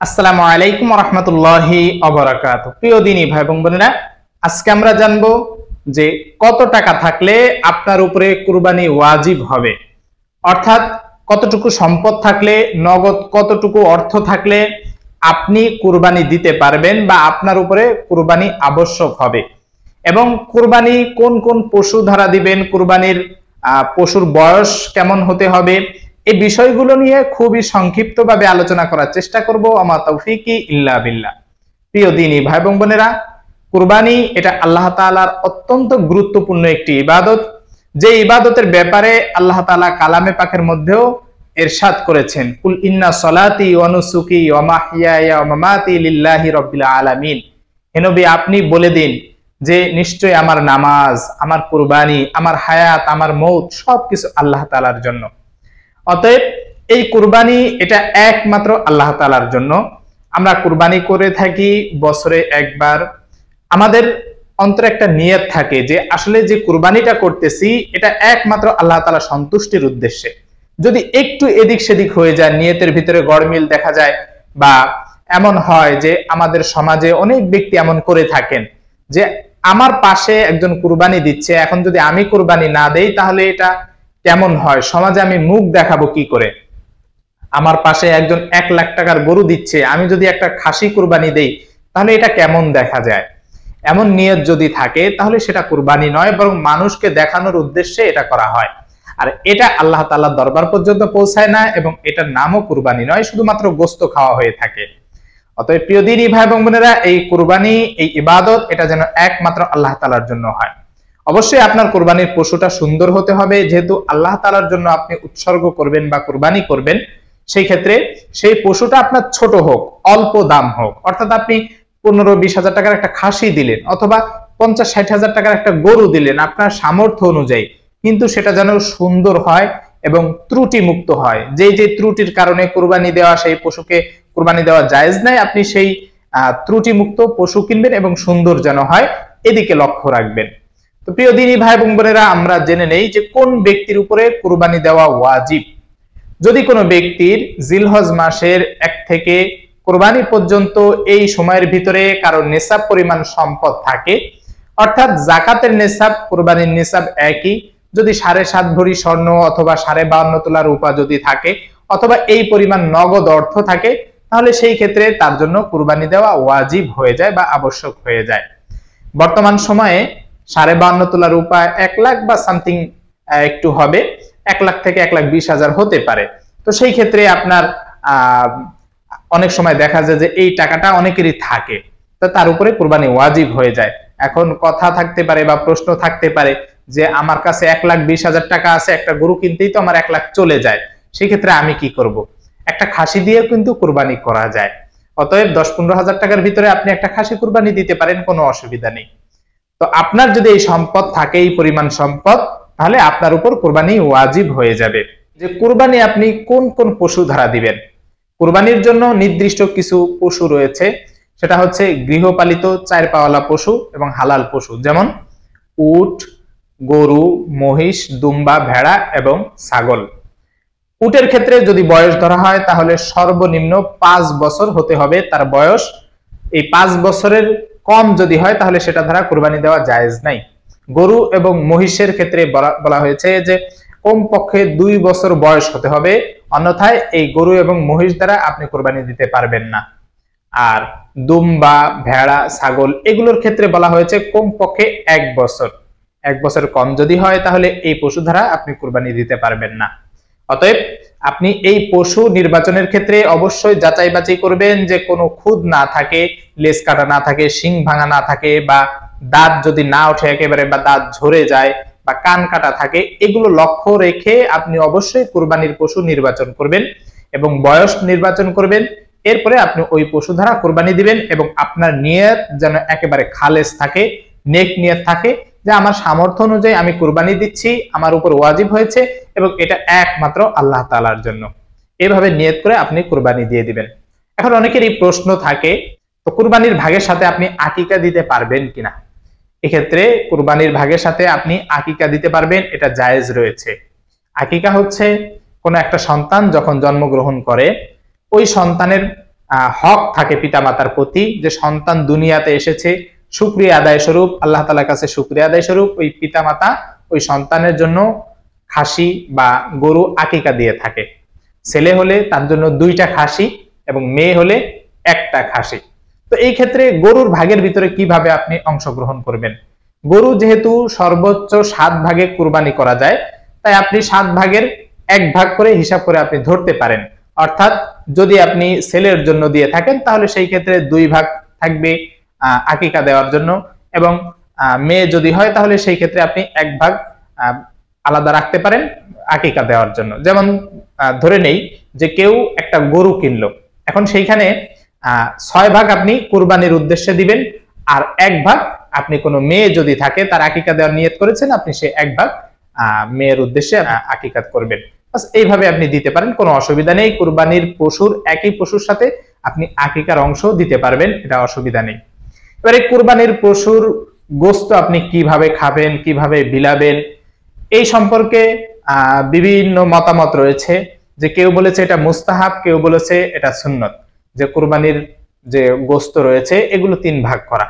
আসসালামু আলাইকুম ওয়া রাহমাতুল্লাহি ওয়া বারাকাতুহু। প্রিয় দিনী ভাই এবং বোনেরা, আজকে আমরা জানবো যে কত টাকা থাকলে আপনার উপরে কুরবানি ওয়াজিব হবে, অর্থাৎ কতটুকু সম্পদ থাকলে, নগদ কতটুকু অর্থ থাকলে আপনি কুরবানি দিতে পারবেন বা আপনার উপরে কুরবানি আবশ্যক হবে, এবং কুরবানি কোন কোন পশু দ্বারা দিবেন, কুরবানির পশুর বয়স কেমন হতে হবে, এই বিষয়গুলো নিয়ে খুবই সংক্ষিপ্তভাবে আলোচনা করার চেষ্টা করব। আমা তৌফিকি ইল্লা বিল্লাহ। প্রিয় দ্বীনী ভাই এবং বোনেরা, কুরবানি এটা আল্লাহ তাআলার অত্যন্ত গুরুত্বপূর্ণ একটি ইবাদত, যে ইবাদতের ব্যাপারে আল্লাহ তাআলা কালামে পাকের মধ্যেও ইরশাদ করেছেন, কুল ইন্না সলাতি ওয়া নুসুকি ওয়া মাহইয়ায়া ওয়া মামাতি লিল্লাহি রাব্বিল আলামিন। হে নবী, আপনি বলে দিন যে নিশ্চয় আমার নামাজ, আমার কুরবানি, আমার হায়াত, আমার মৌত সবকিছু আল্লাহ তাআলার জন্য। অতএব এই কুরবানি এটা একমাত্র আল্লাহ তাআলার জন্য। আমরা কুরবানি করে থাকি বছরে একবার। আমাদের অন্তরে একটা নিয়ত থাকে যে আসলে যে কুরবানিটা করতেছি এটা একমাত্র আল্লাহ তাআলা সন্তুষ্টির উদ্দেশ্যে। যদি একটু এদিক সেদিক হয়ে যায়, নিয়তের ভিতরে গড়মিল দেখা যায়, বা এমন হয় যে আমাদের সমাজে অনেক ব্যক্তি এমন করে থাকেন যে আমার পাশে একজন কুরবানি দিচ্ছে, এখন যদি আমি কুরবানি না দেই তাহলে এটা কেমন হয়, সমাজে আমি মুখ দেখাবো কি করে। আমার পাশে একজন 1 লাখ টাকার গরু দিচ্ছে, আমি যদি একটা খাসি কুরবানি দেই তাহলে এটা কেমন দেখা যায়। এমন নিয়ত যদি থাকে তাহলে সেটা কুরবানি নয়, বরং মানুষকে দেখানোর উদ্দেশ্যে এটা করা হয়। আর এটা আল্লাহ তাআলার দরবার পর্যন্ত পৌঁছায় না, এবং এটার নামও কুরবানি নয়, শুধুমাত্র গোশত খাওয়া হয়ে থাকে। অতএব প্রিয় দিনী ভাই এবং বোনেরা, এই কুরবানি, এই ইবাদত এটা যেন একমাত্র আল্লাহ তাআলার জন্য হয়। অবশ্যই আপনার কুরবানির পশুটা সুন্দর হতে হবে, যেহেতু আল্লাহ তাআলার জন্য আপনি উৎসর্গ করবেন বা কুরবানি করবেন। সেই ক্ষেত্রে সেই পশুটা আপনার ছোট হোক, অল্প দাম হোক, অর্থাৎ আপনি 15-20 হাজার টাকার একটা খাসি দিলেন, অথবা 50-60 হাজার টাকার একটা গরু দিলেন আপনার সামর্থ্য অনুযায়ী, কিন্তু সেটা যেন সুন্দর হয় এবং ত্রুটি মুক্ত হয়। যে যে ত্রুটির কারণে কুরবানি দেওয়া, সেই পশুকে কুরবানি দেওয়া জায়েজ নাই, আপনি সেই ত্রুটি মুক্ত পশু কিনবেন এবং সুন্দর যেন হয়, এদিকে লক্ষ্য রাখবেন। তো প্রিয় দিনী ভাই এবং বোনেরা, আমরা জেনে নেই যে কোন ব্যক্তির উপরে কুরবানি দেওয়া ওয়াজিব। যদি কোনো ব্যক্তির জিলহজ মাসের 1 থেকে কুরবানি পর্যন্ত এই সময়ের ভিতরে কারো নেসাব পরিমাণ সম্পদ থাকে, অর্থাৎ যাকাতের নেসাব কুরবানির নেসাব একই, যদি 7.5 ভরি স্বর্ণ অথবা 52.5 তোলা রূপা যদি থাকে, অথবা এই পরিমাণ নগদ অর্থ থাকে, তাহলে সেই ক্ষেত্রে তার জন্য কুরবানি দেওয়া ওয়াজিব হয়ে যায় বা আবশ্যক হয়ে যায়। বর্তমান সময়ে 52.5 তোলা রূপা 1 লাখ বা সামথিং একটু হবে, 1 লাখ থেকে 1,20,000 হতে পারে। তো সেই ক্ষেত্রে আপনার অনেক সময় দেখা যায় যে এই টাকাটা অনেকেরই থাকে, তো তার উপরে কুরবানি ওয়াজিব হয়ে যায়। এখন কথা থাকতে পারে বা প্রশ্ন থাকতে পারে যে আমার কাছে 1,20,000 টাকা আছে, একটা গরু কিনতেই তো আমার 1 লাখ চলে যায়, সেই ক্ষেত্রে আমি কি করব? একটা খাসি দিয়ে কিন্তু কুরবানি করা যায়। অতএব 10-15 হাজার টাকার ভিতরে আপনি একটা খাসি কুরবানি দিতে পারেন, কোনো অসুবিধা নেই। তো আপনার যদি এই সম্পদ থাকে, এই পরিমাণ সম্পদ, তাহলে আপনার উপর কুরবানি ওয়াজিব হয়ে যাবে। যে কুরবানি আপনি কোন কোন পশু দ্বারা দিবেন। কুরবানির জন্য নির্দিষ্ট কিছু পশু রয়েছে, সেটা হচ্ছে গৃহপালিত 4 পাওয়ালা পশু এবং হালাল পশু, যেমন উট, গরু, মহিষ, দুম্বা, ভেড়া এবং ছাগল। উটের ক্ষেত্রে যদি বয়স ধরা হয় তাহলে সর্বনিম্ন 5 বছর হতে হবে তার বয়স। এই 5 বছরের কম যদি হয় তাহলে সেটা দ্বারা কুরবানি দেওয়া জায়েজ নাই। গরু এবং মহিষের ক্ষেত্রে বলা হয়েছে যে কমপক্ষে 2 বছর বয়স হতে হবে, অন্যথায় এই গরু এবং মহিষ দ্বারা আপনি কুরবানি দিতে পারবেন না। আর দুম্বা, ভেড়া, ছাগল এগুলোর ক্ষেত্রে বলা হয়েছে কমপক্ষে 1 বছর। 1 বছর কম যদি হয় তাহলে এই পশু দ্বারা আপনি কুরবানি দিতে পারবেন না। অতএব আপনি এই পশু নির্বাচনের ক্ষেত্রে অবশ্যই যাচাই বাছাই করবেন যে কোনো খুদ না থাকে, লেজ কাটা না থাকে, শিং ভাঙা না থাকে, বা দাঁত যদি না ওঠে একেবারে, বা দাঁত ঝরে যায়, বা কান কাটা থাকে, এগুলো লক্ষ্য রেখে আপনি অবশ্যই কুরবানির পশু নির্বাচন করবেন এবং বয়স নির্বাচন করবেন। এরপরে আপনি ওই পশু দ্বারা কুরবানি দিবেন, এবং আপনার নিয়ত যেন একেবারে খালেস থাকে, নেক নিয়ত থাকে যে আমার সামর্থ্য অনুযায়ী আমি কুরবানি দিচ্ছি, আমার উপর ওয়াজিব হয়েছে এবং এটা একমাত্র আল্লাহ তাআলার জন্য। এভাবে নিয়ত করে আপনি কুরবানি দিয়ে দিবেন। এখন অনেকেরই প্রশ্ন থাকে, তো কুরবানির ভাগের সাথে আপনি আকিকা দিতে পারবেন কিনা। এক্ষেত্রে কুরবানির ভাগের সাথে আপনি আকিকা দিতে পারবেন, এটা জায়েজ রয়েছে। আকিকা হচ্ছে কোন একটা সন্তান যখন জন্মগ্রহণ করে, ওই সন্তানের হক থাকে পিতামাতার প্রতি, যে সন্তান দুনিয়াতে এসেছে শুকরিয়া আদায় স্বরূপ, আল্লাহ তাআলার কাছে শুকরিয়া আদায় স্বরূপ ওই পিতামাতা ওই সন্তানের জন্য খাসি বা গরু আকিকা দিয়ে থাকে। ছেলে হলে তার জন্য 2টা খাসি এবং মেয়ে হলে 1টা খাসি। তো এই ক্ষেত্রে গরুর ভাগের ভিতরে কিভাবে আপনি অংশগ্রহণ করবেন? গরু যেহেতু সর্বোচ্চ 7 ভাগে কুরবানি করা যায়, তাই আপনি 7 ভাগের 1 ভাগ করে হিসাব করে আপনি ধরতে পারেন। অর্থাৎ যদি আপনি ছেলের জন্য দিয়ে থাকেন তাহলে সেই ক্ষেত্রে 2 ভাগ থাকবে আকিকা দেওয়ার জন্য, এবং মেয়ে যদি হয় তাহলে সেই ক্ষেত্রে আপনি 1 ভাগ আলাদা রাখতে পারেন আকিকা দেওয়ার জন্য। যেমন ধরে নেই যে কেউ একটা গরু কিনলো, এখন সেইখানে 6 ভাগ আপনি কুরবানির উদ্দেশ্যে দিবেন, আর 1 ভাগ আপনি কোনো মেয়ে যদি থাকে তার আকিকা দেওয়ার নিয়ত করেছেন, আপনি সেই 1 ভাগ মেয়ের উদ্দেশ্যে আকিকাত করবেন। এইভাবে আপনি দিতে পারেন, কোনো অসুবিধা নেই। কুরবানির পশুর একই পশুর সাথে আপনি আকিকার অংশ দিতে পারবেন, এটা অসুবিধা নেই। এবারে কুরবানির পশুর গোশত আপনি কিভাবে খাবেন, কিভাবে বিলাবেন, এই সম্পর্কে বিভিন্ন মতামত রয়েছে। যে কেউ বলেছে এটা মুস্তাহাব, কেউ বলেছে এটা সুন্নত, যে কুরবানির যে গোশত রয়েছে এগুলো 3 ভাগ করা।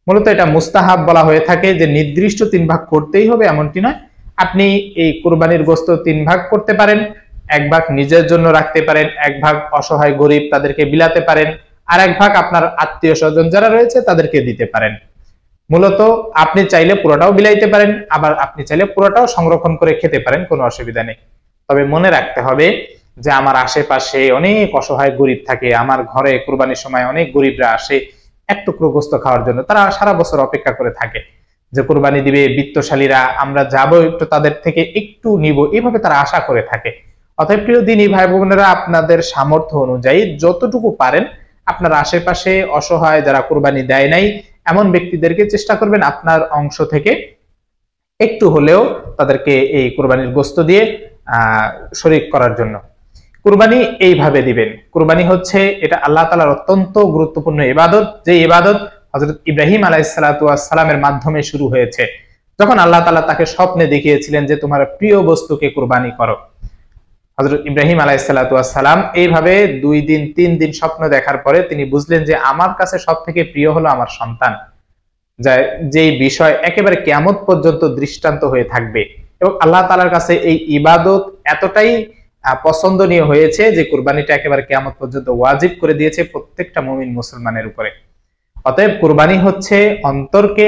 মূলত এটা মুস্তাহাব বলা হয়ে থাকে, যে নির্দিষ্ট 3 ভাগ করতেই হবে এমনটি নয়। আপনি এই কুরবানির গোশত 3 ভাগ করতে পারেন, 1 ভাগ নিজের জন্য রাখতে পারেন, 1 ভাগ অসহায় গরিব তাদেরকে বিলাতে পারেন, আর 1 ভাগ আপনার আত্মীয় স্বজন যারা রয়েছে তাদেরকে দিতে পারেন। মূলত আপনি চাইলে পুরোটাও বিলাইতে পারেন, আবার আপনি চাইলে পুরোটাও সংরক্ষণ করে খেতে পারেন, কোনো অসুবিধা নেই। তবে মনে রাখতে হবে যে আমার আশেপাশে অনেক অসহায় গরিব থাকে, আমার ঘরে কুরবানির সময় অনেক গরিবরা আসে এক টুকরো গোশত খাওয়ার জন্য, তারা সারা বছর অপেক্ষা করে থাকে যে কুরবানি দিবে বিত্তশালীরা, আমরা যাবো একটু তাদের থেকে একটু নিব, এইভাবে তারা আশা করে থাকে। অতএব প্রিয় দিনী ভাই বোনেরা, আপনাদের সামর্থ্য অনুযায়ী যতটুকু পারেন আপনার আশেপাশে অসহায় যারা কুরবানি দেয় নাই এমন ব্যক্তিদেরকে চেষ্টা করবেন আপনার অংশ থেকে একটু হলেও তাদেরকে এই কুরবানির গোশত দিয়ে শরীক করার জন্য। কুরবানি এইভাবে দিবেন। কুরবানি হচ্ছে এটা আল্লাহ তাআলার অত্যন্ত গুরুত্বপূর্ণ ইবাদত, যে ইবাদত হযরত ইব্রাহিম আলাইহিস সালাতু ওয়াস সালামের মাধ্যমে শুরু হয়েছে। যখন আল্লাহ তাআলা তাকে স্বপ্নে দেখিয়েছিলেন যে তোমার প্রিয় বস্তুকে কুরবানি করো, হযরত ইব্রাহিম আলাইহিস সালাতু ওয়াস সালাম এইভাবে 2 দিন 3 দিন স্বপ্ন দেখার পরে তিনি বুঝলেন যে আমার কাছে সবথেকে প্রিয় হলো আমার সন্তান, যেই বিষয় একেবারে কিয়ামত পর্যন্ত দৃষ্টান্ত হয়ে থাকবে। এবং আল্লাহ তাআলার কাছে এই ইবাদত এতটাই পছন্দনীয় হয়েছে যে কুরবানিটা একেবারে কিয়ামত পর্যন্ত ওয়াজিব করে দিয়েছে প্রত্যেকটা মুমিন মুসলমানের উপরে। অতএব কুরবানি হচ্ছে অন্তরকে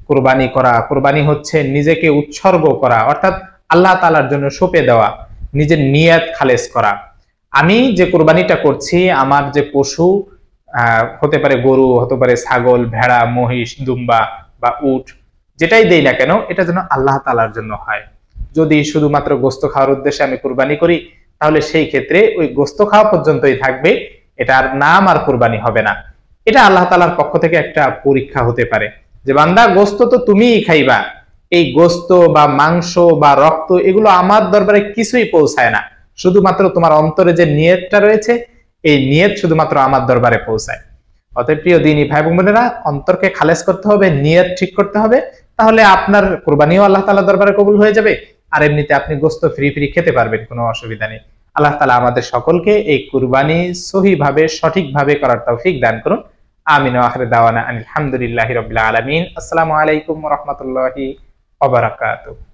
কুরবানি করা, কুরবানি হচ্ছে নিজেকে উৎসর্গ করা, অর্থাৎ আল্লাহ তাআলার জন্য সঁপে দেওয়া, নিজের নিয়ত খালেস করা। আমি যে কুরবানিটা করছি, আমার যে পশু হতে পারে গরু, হতে পারে ছাগল, ভেড়া, মহিষ, দুম্বা বা উট, যেটাই দেই না কেন এটা যেন আল্লাহ তাআলার জন্য হয়। যদি শুধুমাত্র গোশত খাওয়ার উদ্দেশ্যে আমি কুরবানি করি তাহলে সেই ক্ষেত্রে ওই গোশত খাওয়া পর্যন্তই থাকবে, এটার নাম আর কুরবানি হবে না। এটা আল্লাহ তাআলার পক্ষ থেকে একটা পরীক্ষা হতে পারে যে বান্দা গোশত তো তুমিই খাইবা, এই গোশত বা মাংস বা রক্ত এগুলো আমার দরবারে কিছুই পৌঁছায় না, শুধুমাত্র তোমার অন্তরে যে নিয়তটা রয়েছে এই নিয়ত শুধুমাত্র আমার দরবারে পৌঁছায়। অতএব প্রিয় দিনী ভাই বোনেরা, অন্তরকে খালেস করতে হবে, নিয়ত ঠিক করতে হবে, তাহলে আপনার কুরবানিও আল্লাহ তাআলার দরবারে কবুল হয়ে যাবে, আর এমনিতে আপনি গোশত ফ্রি ফ্রি খেতে পারবেন, কোনো অসুবিধা নেই। আল্লাহ তাআলা আমাদের সকলকে এই কুরবানি সহিভাবে সঠিকভাবে করার তৌফিক দান করুন। আমিন ওয়া আখিরু দাওয়ানা আলহামদুলিল্লাহি রাব্বিল আলামিন। আসসালামু আলাইকুম ওয়া রাহমাতুল্লাহি ওয়া বারাকাতুহু।